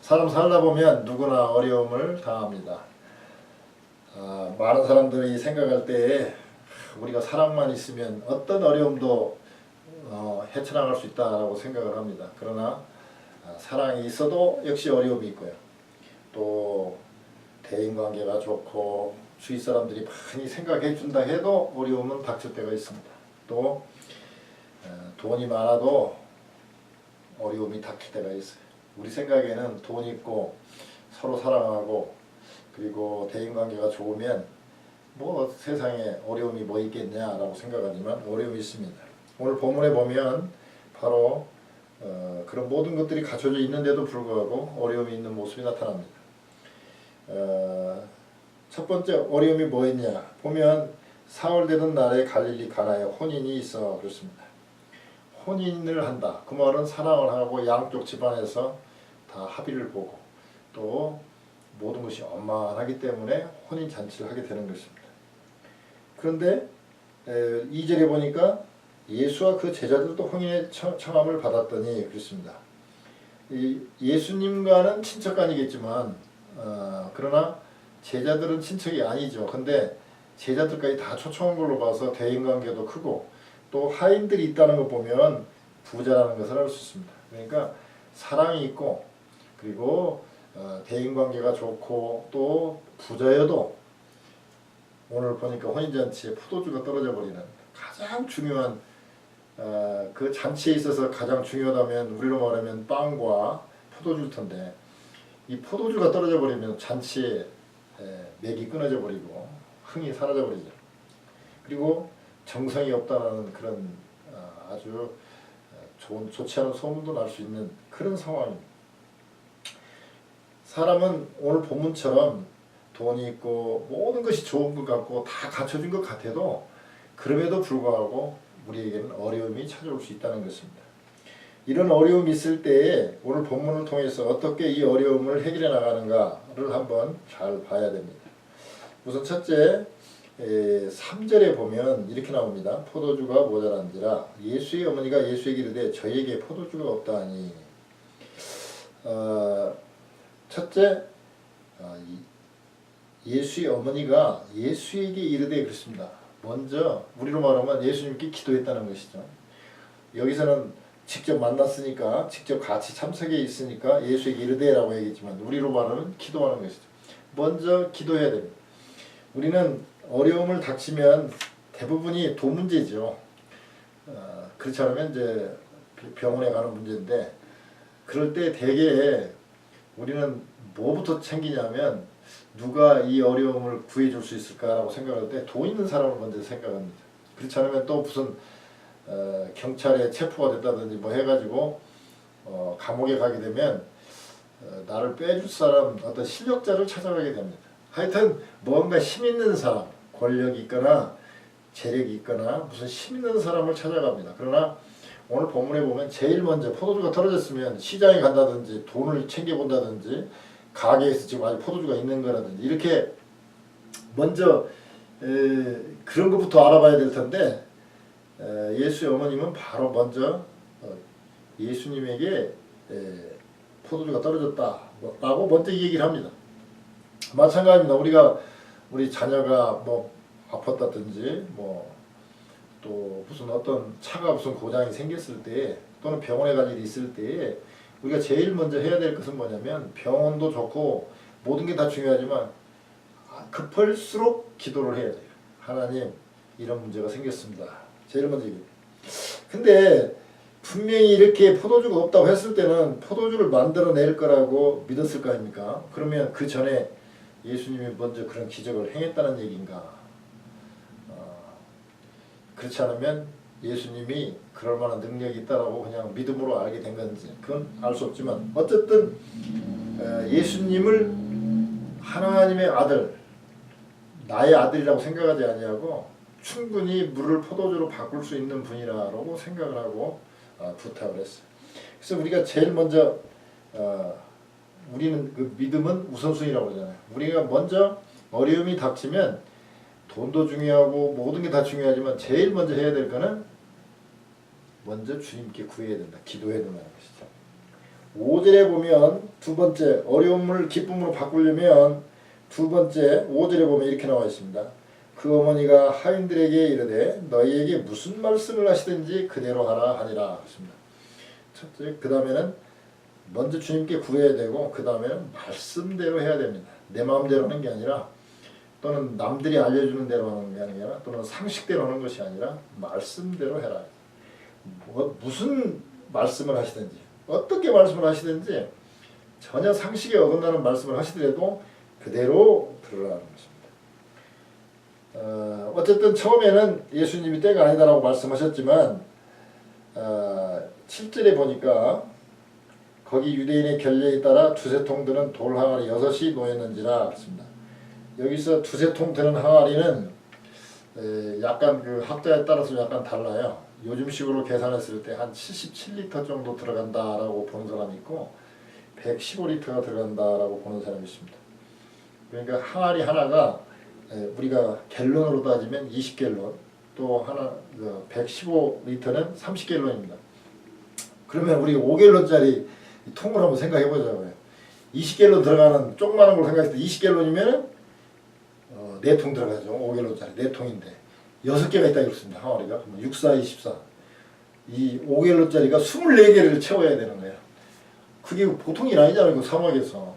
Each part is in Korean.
사람 살다 보면 누구나 어려움을 당합니다. 많은 사람들이 생각할 때 우리가 사랑만 있으면 어떤 어려움도 헤쳐나갈 수 있다라고 생각을 합니다. 그러나 사랑이 있어도 역시 어려움이 있고요. 또 대인관계가 좋고 주위 사람들이 많이 생각해 준다 해도 어려움은 닥칠 때가 있습니다. 또 돈이 많아도 어려움이 닥칠 때가 있어요. 우리 생각에는 돈 있고 서로 사랑하고 그리고 대인관계가 좋으면 뭐 세상에 어려움이 뭐 있겠냐라고 생각하지만 어려움이 있습니다. 오늘 본문에 보면 바로 그런 모든 것들이 갖춰져 있는데도 불구하고 어려움이 있는 모습이 나타납니다. 첫 번째 어려움이 뭐였냐 보면 사흘 되던 날에 갈릴리 가나에 혼인이 있어 그렇습니다. 혼인을 한다. 그 말은 사랑을 하고 양쪽 집안에서 다 합의를 보고 또 모든 것이 원만하기 때문에 혼인 잔치를 하게 되는 것입니다. 그런데 2절에 보니까 예수와 그 제자들도 혼인의 청함을 받았더니 그렇습니다. 예수님과는 친척간이겠지만 그러나 제자들은 친척이 아니죠. 근데 제자들까지 다 초청한 걸로 봐서 대인관계도 크고 또 하인들이 있다는 거 보면 부자라는 것을 알 수 있습니다. 그러니까 사랑이 있고 그리고 대인관계가 좋고 또 부자여도 오늘 보니까 혼인잔치에 포도주가 떨어져 버리는 가장 중요한 그 잔치에 있어서 가장 중요하다면 우리로 말하면 빵과 포도주일 텐데 이 포도주가 떨어져 버리면 잔치에 맥이 끊어져 버리고 흥이 사라져 버리죠. 그리고 정성이 없다는 그런 아주 좋지 않은 소문도 날 수 있는 그런 상황입니다. 사람은 오늘 본문처럼 돈이 있고 모든 것이 좋은 것 같고 다 갖춰진 것 같아도 그럼에도 불구하고 우리에게는 어려움이 찾아올 수 있다는 것입니다. 이런 어려움이 있을 때에 오늘 본문을 통해서 어떻게 이 어려움을 해결해 나가는가를 한번 잘 봐야 됩니다. 우선 첫째 3절에 보면 이렇게 나옵니다. 포도주가 모자란지라 예수의 어머니가 예수에게 이르되 저에게 포도주가 없다하니 첫째 예수의 어머니가 예수에게 이르되 그렇습니다. 먼저 우리로 말하면 예수님께 기도했다는 것이죠. 여기서는 직접 만났으니까 직접 같이 참석해 있으니까 예수에게 이르되라고 얘기했지만 우리로 말하면 기도하는 것이죠. 먼저 기도해야 됩니다. 우리는 어려움을 닥치면 대부분이 돈 문제죠. 그렇지 않으면 이제 병원에 가는 문제인데 그럴 때 대개 우리는 뭐부터 챙기냐면 누가 이 어려움을 구해줄 수 있을까라고 생각할 때 돈 있는 사람을 먼저 생각합니다. 그렇지 않으면 또 무슨 경찰에 체포가 됐다든지 뭐 해가지고 감옥에 가게 되면 나를 빼줄 사람 어떤 실력자를 찾아가게 됩니다. 하여튼 뭔가 힘 있는 사람, 권력이 있거나 재력이 있거나 무슨 힘 있는 사람을 찾아갑니다. 그러나 오늘 본문에 보면 제일 먼저 포도주가 떨어졌으면 시장에 간다든지 돈을 챙겨본다든지 가게에서 지금 아직 포도주가 있는 거라든지 이렇게 먼저 그런 것부터 알아봐야 될 텐데 예수의 어머님은 바로 먼저 예수님에게 포도주가 떨어졌다라고 먼저 얘기를 합니다. 마찬가지입니다. 우리 자녀가 뭐 아팠다든지 뭐 또 무슨 어떤 차가 무슨 고장이 생겼을 때 또는 병원에 갈 일이 있을 때 우리가 제일 먼저 해야 될 것은 뭐냐면 병원도 좋고 모든 게 다 중요하지만 급할수록 기도를 해야 돼요. 하나님 이런 문제가 생겼습니다. 제일 먼저 얘기해요. 근데 분명히 이렇게 포도주가 없다고 했을 때는 포도주를 만들어낼 거라고 믿었을 거 아닙니까? 그러면 그 전에 예수님이 먼저 그런 기적을 행했다는 얘기인가? 그렇지 않으면 예수님이 그럴 만한 능력이 있다라고 그냥 믿음으로 알게 된 건지 그건 알 수 없지만 어쨌든 예수님을 하나님의 아들 나의 아들이라고 생각하지 아니하고 충분히 물을 포도주로 바꿀 수 있는 분이라고 생각을 하고 부탁을 했어요. 그래서 우리가 제일 먼저 우리는 그 믿음은 우선순위라고 그러잖아요. 우리가 먼저 어려움이 닥치면 돈도 중요하고 모든 게 다 중요하지만 제일 먼저 해야 될 거는 먼저 주님께 구해야 된다. 기도해야 된다는 것이죠. 5절에 보면 두 번째 어려움을 기쁨으로 바꾸려면 두 번째 5절에 보면 이렇게 나와 있습니다. 그 어머니가 하인들에게 이르되 너희에게 무슨 말씀을 하시든지 그대로 하라 하니라 했습니다. 첫째, 그 다음에는 먼저 주님께 구해야 되고 그 다음에는 말씀대로 해야 됩니다. 내 마음대로 하는 게 아니라 또는 남들이 알려주는 대로 하는 게 아니라 또는 상식대로 하는 것이 아니라 말씀대로 해라. 무슨 말씀을 하시든지 어떻게 말씀을 하시든지 전혀 상식에 어긋나는 말씀을 하시더라도 그대로 들으라는 것입니다. 어쨌든 처음에는 예수님이 때가 아니다라고 말씀하셨지만 7절에 보니까 거기 유대인의 결례에 따라 두세 통 드는 돌 항아리 6이 놓였는지라 그랬습니다. 여기서 두세 통 드는 항아리는 약간 그 학자에 따라서 약간 달라요. 요즘식으로 계산했을 때 한 77리터 정도 들어간다라고 보는 사람이 있고 115리터가 들어간다라고 보는 사람이 있습니다. 그러니까 항아리 하나가 우리가 갤런으로 따지면 20갤런, 또 하나 115리터는 30갤런입니다. 그러면 우리 5갤런짜리 통을 한번 생각해 보자고요. 20갤런 들어가는 조그마한 걸 생각했을 때 20갤런이면 4통 들어가죠. 5갤런짜리 4통인데 6개가 있다 그랬습니다. 항아리가 6, 4, 24. 이 5갤런짜리가 24개를 채워야 되는 거예요. 그게 보통 일 아니잖아요. 그 사막에서.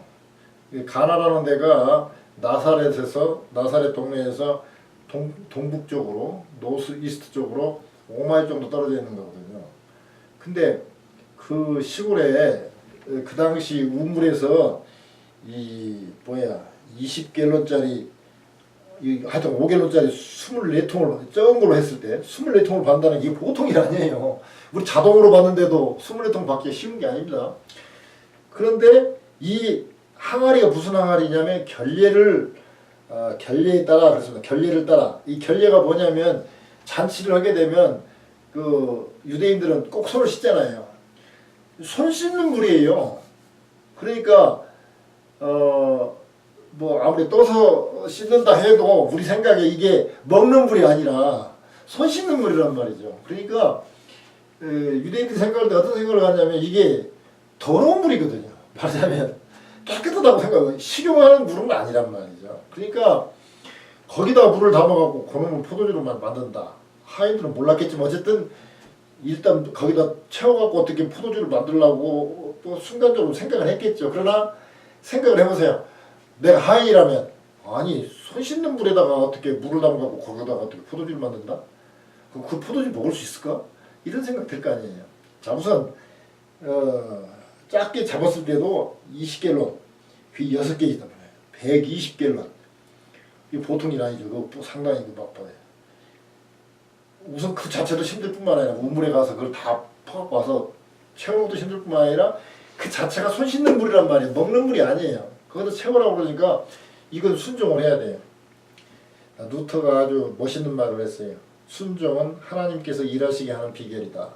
가나라는 데가 나사렛 동네에서 동북쪽으로 노스 이스트 쪽으로 5마일 정도 떨어져 있는 거거든요. 근데 그 시골에 그 당시 우물에서 20갤런짜리 하여튼 5갤런짜리 24통을 적은 걸로 했을 때 24통을 받는다는 게 보통 일 아니에요. 우리 자동으로 받는데도 24통 받기 쉬운 게 아닙니다. 그런데 이 항아리가 무슨 항아리냐면 결례에 따라 그렇습니다. 결례를 따라. 이 결례가 뭐냐면 잔치를 하게 되면 그 유대인들은 꼭 손을 씻잖아요. 손 씻는 물이에요. 그러니까 뭐 아무리 떠서 씻는다 해도 우리 생각에 이게 먹는 물이 아니라 손 씻는 물이란 말이죠. 그러니까 유대인들이 생각할 때 어떤 생각을 하냐면 이게 더러운 물이거든요. 말하자면 깨끗하다고 생각하고 식용하는 물은 아니란 말이죠. 그러니까 거기다가 물을 담아갖고 그놈을 포도주로만 만든다. 하인들은 몰랐겠지만 어쨌든 일단 거기다 채워갖고 어떻게 포도주를 만들려고 또 순간적으로 생각을 했겠죠. 그러나 생각을 해보세요. 내가 하인이라면 아니 손 씻는 물에다가 어떻게 물을 담아갖고 거기다가 어떻게 포도주를 만든다? 그럼 그 포도주 먹을 수 있을까? 이런 생각 들 거 아니에요. 자 우선 작게 잡았을 때도 20갤런 그 6개 있단 말이에요. 120갤런 이게 보통 일 아니죠. 그거 상당히 막바해요. 우선 그 자체도 힘들 뿐만 아니라 우물에 가서 그걸 다 퍼갖고 와서 채우는 것도 힘들 뿐만 아니라 그 자체가 손 씻는 물이란 말이에요. 먹는 물이 아니에요. 그것도 채우라고 그러니까 이건 순종을 해야 돼요. 루터가 아주 멋있는 말을 했어요. 순종은 하나님께서 일하시게 하는 비결이다.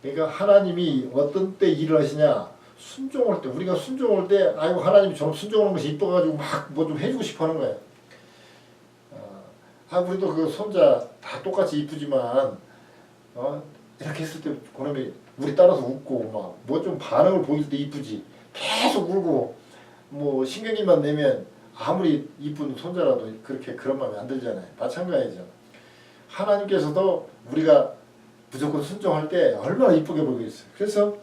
그러니까 하나님이 어떤 때 일을 하시냐, 순종할 때, 우리가 순종할 때 아이고 하나님이 저런 순종하는 것이 이뻐가지고 막 뭐 좀 해주고 싶어 하는 거예요. 우리도 그 손자 다 똑같이 이쁘지만 이렇게 했을 때 그놈이 우리 따라서 웃고 막 뭐 좀 반응을 보일 때 이쁘지, 계속 울고 뭐 신경질만 내면 아무리 이쁜 손자라도 그런 마음이 안 들잖아요. 마찬가지죠. 하나님께서도 우리가 무조건 순종할 때 얼마나 이쁘게 보이겠어요. 그래서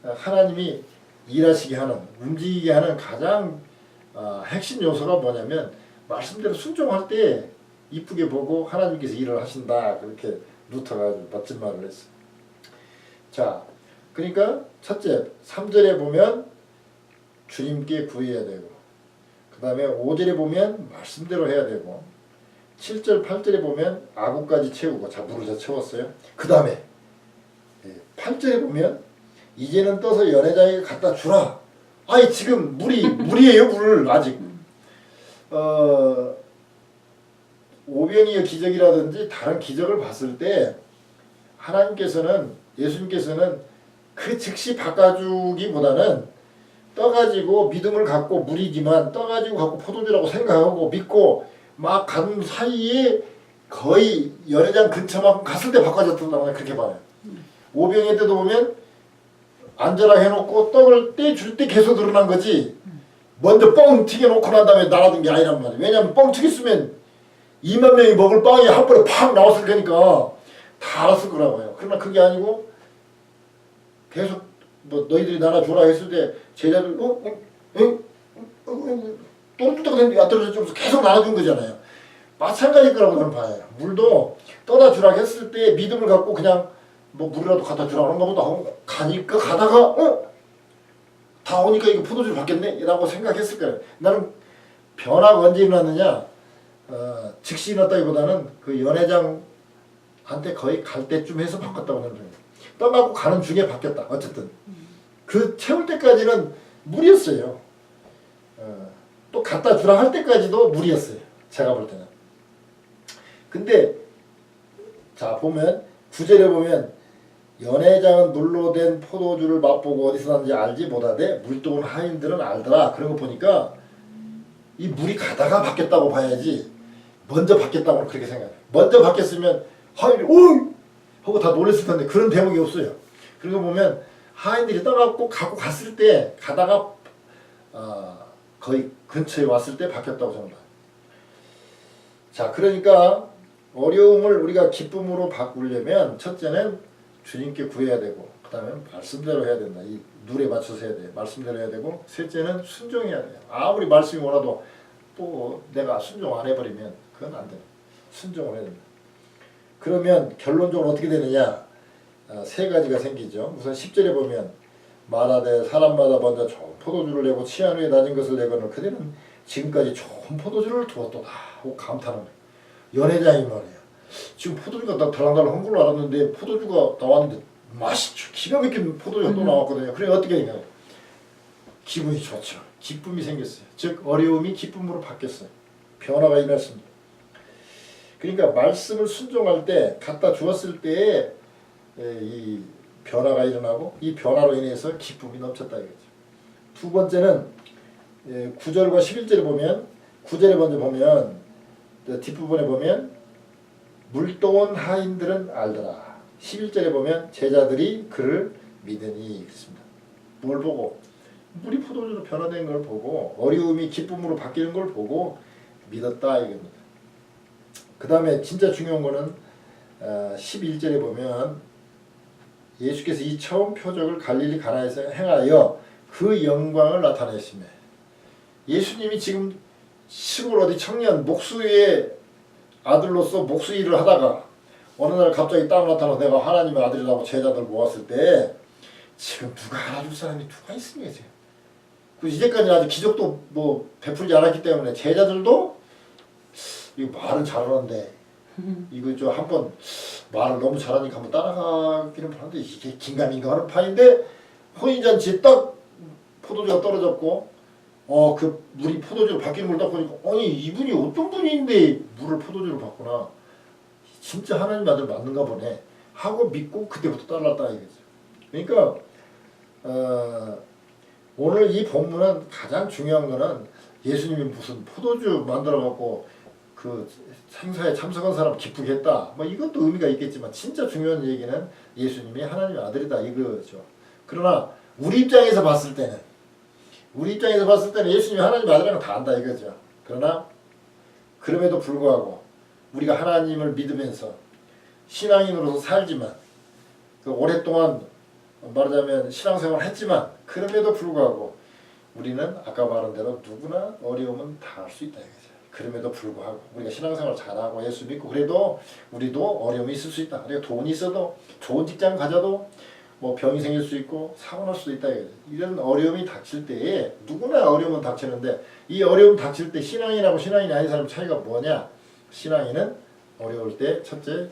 하나님이 일하시게 하는, 움직이게 하는 가장 핵심 요소가 뭐냐면 말씀대로 순종할 때 이쁘게 보고 하나님께서 일을 하신다. 그렇게 루터가 아주 멋진 말을 했어요. 자, 그러니까 첫째 3절에 보면 주님께 구해야 되고, 그 다음에 5절에 보면 말씀대로 해야 되고, 7절 8절에 보면 아구까지 채우고, 자 물을 다 채웠어요. 그 다음에 8절에 보면 이제는 떠서 연회장에게 갖다 주라. 아니 지금 물이에요. 물 아직 오병이어 기적이라든지 다른 기적을 봤을 때 하나님께서는, 예수님께서는 그 즉시 바꿔주기보다는 떠가지고 믿음을 갖고 물이지만 떠가지고 갖고 포도주라고 생각하고 믿고 막 간 사이에 거의 연회장 근처만큼 갔을 때 바꿔줬단 말이에요. 그렇게 봐요. 오병이어 때도 보면 앉아라 해놓고 떡을 떼줄 때 계속 늘어난 거지. 먼저 뻥 튀겨놓고 난 다음에 날아든 게 아니란 말이야. 왜냐면 뻥 튀겼으면 2만 명이 먹을 빵이 한 번에 팍 나왔을 테니까 다 알았을 거라고요. 그러나 그게 아니고 계속 뭐 너희들이 나눠 주라 했을 때 제자들 떨어졌다고 했는데 안 떨어졌죠. 계속 나눠준 거잖아요. 마찬가지일 거라고 저는 봐요. 물도 떠다 주라 했을 때 믿음을 갖고 그냥 뭐 물이라도 갖다 주라 그런가 보다 하고 가니까 가다가 다 오니까 이거 포도주를 받겠네 라고 생각했을 거예요. 나는 변화가 언제 일어났느냐, 즉시 일어났다기보다는 그 연회장한테 거의 갈 때쯤 해서 바꿨다고 생각해요. 떠나고 가는 중에 바뀌었다. 어쨌든 그 채울 때까지는 무리였어요. 또 갖다 주라 할 때까지도 무리였어요. 제가 볼 때는. 근데 자 보면 구절에 보면 연회장은 물로 된 포도주를 맛보고 어디서 났는지 알지 못하되 물도온 하인들은 알더라. 그런 거 보니까 이 물이 가다가 바뀌었다고 봐야지 먼저 바뀌었다고는 그렇게 생각해요. 먼저 바뀌었으면 하인이 오이 하고 다 놀랬을 텐데 그런 대목이 없어요. 그리고 보면 하인들이 떠나고 갖고 갔을 때 가다가 거의 근처에 왔을 때 바뀌었다고 저는 봐요. 자 그러니까 어려움을 우리가 기쁨으로 바꾸려면 첫째는 주님께 구해야 되고 그 다음에 말씀대로 해야 된다. 이 룰에 맞춰서 해야 돼. 말씀대로 해야 되고 셋째는 순종해야 돼요. 아무리 말씀이 오라도 또 내가 순종 안 해버리면 그건 안 돼요. 순종을 해야 된다. 그러면 결론적으로 어떻게 되느냐, 세 가지가 생기죠. 우선 10절에 보면 말하되 사람마다 먼저 좋은 포도주를 내고 취한 후에 낮은 것을 내거늘 그대는 지금까지 좋은 포도주를 두었도다 하고 감탄하는 거예요. 연회장이 말이야. 지금 포도주가 다 달랑달랑 한 걸로 알았는데 포도주가 나왔는데 맛이 기가 막힌 포도주가 또 나왔거든요. 그래 어떻게 되냐, 기분이 좋죠. 기쁨이 생겼어요. 즉 어려움이 기쁨으로 바뀌었어요. 변화가 일어났습니다. 그러니까 말씀을 순종할 때 갖다 주었을 때에 이 변화가 일어나고 이 변화로 인해서 기쁨이 넘쳤다 이거죠. 두 번째는 9절과 11절에 보면 9절에 먼저 보면 뒷부분에 보면 물도온 하인들은 알더라. 11절에 보면 제자들이 그를 믿으니 그렇습니다. 뭘 보고? 물이 포도주로 변화된 걸 보고 어려움이 기쁨으로 바뀌는 걸 보고 믿었다 이겁니다. 그 다음에 진짜 중요한 거는 11절에 보면 예수께서 이 처음 표적을 갈릴리 가나에서 행하여 그 영광을 나타내시며, 예수님이 지금 시골 어디 청년 목수의 아들로서 목수 일을 하다가 어느 날 갑자기 딱 나타나서 내가 하나님의 아들이라고 제자들 모았을 때 지금 누가 알아줄 사람이 누가 있습니까 지금? 그 이제까지 아직 기적도 뭐 베풀지 않았기 때문에 제자들도 이거 말은 잘하는데 이거 저 한번 말을 너무 잘하니까 한번 따라가기는 하는데 이게 긴가민가 하는 판인데 혼인잔치에 딱 포도주가 떨어졌고 그 물이 포도주로 바뀌는 걸 딱 보니까 아니 이분이 어떤 분인데 물을 포도주로 바꾸나, 진짜 하나님 아들 맞는가 보네 하고 믿고 그때부터 따랐다 이거죠. 그러니까 오늘 이 본문은 가장 중요한 거는 예수님이 무슨 포도주 만들어 갖고 그 행사에 참석한 사람 기쁘게 했다 뭐 이것도 의미가 있겠지만 진짜 중요한 얘기는 예수님이 하나님의 아들이다 이거죠. 그러나 우리 입장에서 봤을 때는 예수님이 하나님의 아들이라는 거 다 안다 이거죠. 그러나 그럼에도 불구하고 우리가 하나님을 믿으면서 신앙인으로서 살지만 그 오랫동안 말하자면 신앙생활을 했지만 그럼에도 불구하고 우리는 아까 말한 대로 누구나 어려움은 다 할 수 있다 이거죠. 그럼에도 불구하고 우리가 신앙생활 잘하고 예수 믿고 그래도 우리도 어려움이 있을 수 있다. 그러니까 돈이 있어도 좋은 직장 가져도 뭐 병이 생길 수 있고 사고 날 수도 있다 이거죠. 이런 어려움이 닥칠 때에 누구나 어려움은 닥치는데 이 어려움 닥칠 때 신앙인하고 신앙인이 아닌 사람 차이가 뭐냐? 신앙인은 어려울 때 첫째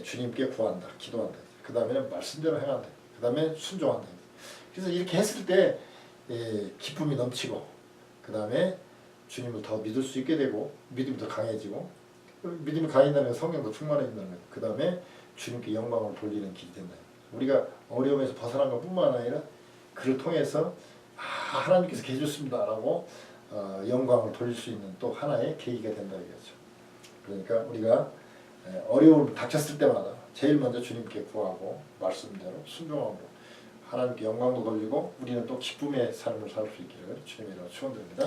주님께 구한다, 기도한다. 그 다음에는 말씀대로 행한다. 그 다음에 순종한다. 그래서 이렇게 했을 때 기쁨이 넘치고 그 다음에 주님을 더 믿을 수 있게 되고 믿음이 더 강해지고 믿음이 강해진다는 건 성령도 충만해진다는 거예요. 그 다음에 주님께 영광을 돌리는 길이 된다. 우리가 어려움에서 벗어난 것뿐만 아니라 그를 통해서 하나님께서 해줬습니다 라고 영광을 돌릴 수 있는 또 하나의 계기가 된다 이거죠. 그러니까 우리가 어려움을 닥쳤을 때마다 제일 먼저 주님께 구하고 말씀대로 순종함으로 하나님께 영광도 돌리고 우리는 또 기쁨의 삶을 살 수 있기를 주님의 이름으로 축원드립니다.